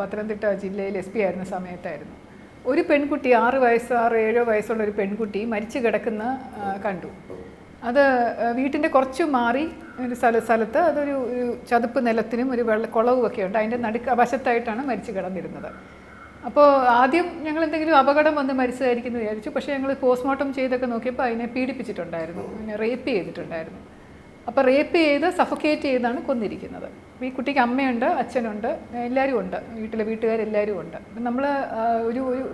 പത്തനംതിട്ട ജില്ലയിൽ SP ആയിരുന്ന സമയത്തായിരുന്നു. ഒരു പെൺകുട്ടി 6 വയസ്സ് 6-7 വയസ്സുള്ള ഒരു പെൺകുട്ടി മരിച്ചു കിടക്കുന്ന കണ്ടു. അത് വീട്ടിൻ്റെ കുറച്ച് മാറി ഒരു സ്ഥലത്ത് അതൊരു ചതുപ്പ് നിലത്തിനും ഒരു കുളവും ഒക്കെ ഉണ്ട്. അതിൻ്റെ വശത്തായിട്ടാണ് മരിച്ചു കിടന്നിരുന്നത്. അപ്പോൾ ആദ്യം ഞങ്ങൾ എന്തെങ്കിലും അപകടം വന്ന് മരിച്ചതായിരിക്കും എന്ന് വിചാരിച്ചു. പക്ഷേ ഞങ്ങൾ പോസ്റ്റ്മോർട്ടം ചെയ്തൊക്കെ നോക്കിയപ്പോൾ അതിനെ പീഡിപ്പിച്ചിട്ടുണ്ടായിരുന്നു, അതിനെ റേപ്പ് ചെയ്തിട്ടുണ്ടായിരുന്നു. അപ്പോൾ റേപ്പ് ചെയ്ത് സഫോക്കേറ്റ് ചെയ്താണ് കൊന്നിരിക്കുന്നത്. ഈ കുട്ടിക്ക് അമ്മയുണ്ട്, അച്ഛനുണ്ട്, എല്ലാവരും ഉണ്ട്, വീട്ടുകാരെല്ലാവരും ഉണ്ട്. അപ്പം നമ്മൾ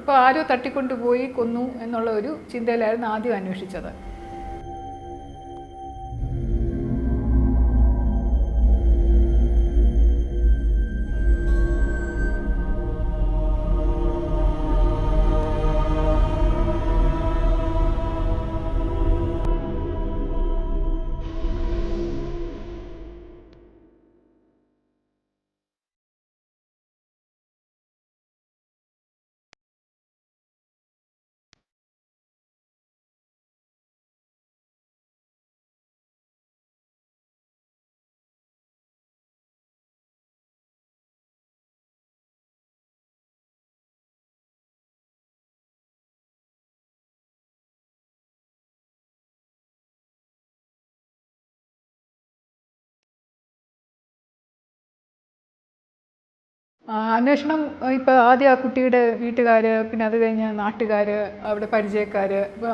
ഇപ്പോൾ ആരോ തട്ടിക്കൊണ്ടുപോയി കൊന്നു എന്നുള്ള ഒരു ചിന്തയിലായിരുന്നു ആദ്യം അന്വേഷിച്ചത്. അന്വേഷണം ഇപ്പോൾ ആദ്യം ആ കുട്ടിയുടെ വീട്ടുകാർ, പിന്നെ അത് കഴിഞ്ഞ് നാട്ടുകാർ, അവിടെ പരിചയക്കാർ. ഇപ്പോൾ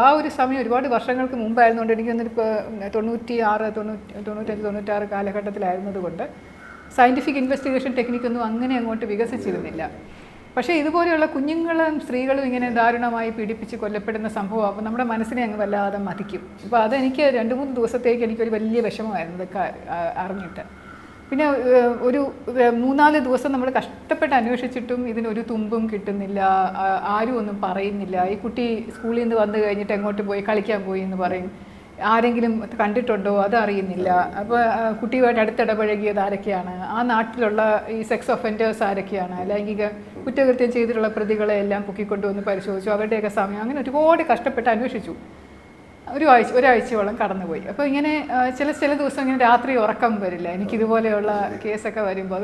ആ ഒരു സമയം ഒരുപാട് വർഷങ്ങൾക്ക് മുമ്പായിരുന്നുകൊണ്ട് എനിക്ക് തോന്നുന്നിപ്പോൾ 95-96 കാലഘട്ടത്തിലായിരുന്നത് കൊണ്ട് സയൻറ്റിഫിക് ഇൻവെസ്റ്റിഗേഷൻ ടെക്നിക്കൊന്നും അങ്ങനെ അങ്ങോട്ട് വികസിച്ചിരുന്നില്ല. പക്ഷേ ഇതുപോലെയുള്ള കുഞ്ഞുങ്ങളും സ്ത്രീകളും ഇങ്ങനെ ദാരുണമായി പീഡിപ്പിച്ച് കൊല്ലപ്പെടുന്ന സംഭവം അപ്പോൾ നമ്മുടെ മനസ്സിനെ അങ്ങ് വല്ലാതെ മതിക്കും. അപ്പോൾ അതെനിക്ക് 2-3 ദിവസത്തേക്ക് എനിക്കൊരു വലിയ വിഷമമായിരുന്നു ഇതൊക്കെ അറിഞ്ഞിട്ട്. പിന്നെ ഒരു 3-4 ദിവസം നമ്മൾ കഷ്ടപ്പെട്ട് അന്വേഷിച്ചിട്ടും ഇതിനൊരു തുമ്പും കിട്ടുന്നില്ല, ആരും ഒന്നും പറയുന്നില്ല. ഈ കുട്ടി സ്കൂളിൽ നിന്ന് വന്നു കഴിഞ്ഞിട്ട് എങ്ങോട്ട് പോയി, കളിക്കാൻ പോയി എന്ന് പറയും. ആരെങ്കിലും കണ്ടിട്ടുണ്ടോ അതറിയുന്നില്ല. അപ്പോൾ കുട്ടിയുമായിട്ട് അടുത്തിടപഴകിയത് ആരൊക്കെയാണ്, ആ നാട്ടിലുള്ള ഈ സെക്സ് ഒഫൻഡേഴ്സ് ആരൊക്കെയാണ്, ലൈംഗിക കുറ്റകൃത്യം ചെയ്തിട്ടുള്ള പ്രതികളെ എല്ലാം പൊക്കിക്കൊണ്ടുവന്ന് പരിശോധിച്ചു, അവരുടെയൊക്കെ സമയം, അങ്ങനെ ഒരുപാട് കഷ്ടപ്പെട്ട് അന്വേഷിച്ചു. ഒരാഴ്ചയോളം കടന്നുപോയി. അപ്പോൾ ഇങ്ങനെ ചില ദിവസം ഇങ്ങനെ രാത്രി ഉറക്കം വരില്ല എനിക്കിതുപോലെയുള്ള കേസൊക്കെ വരുമ്പോൾ.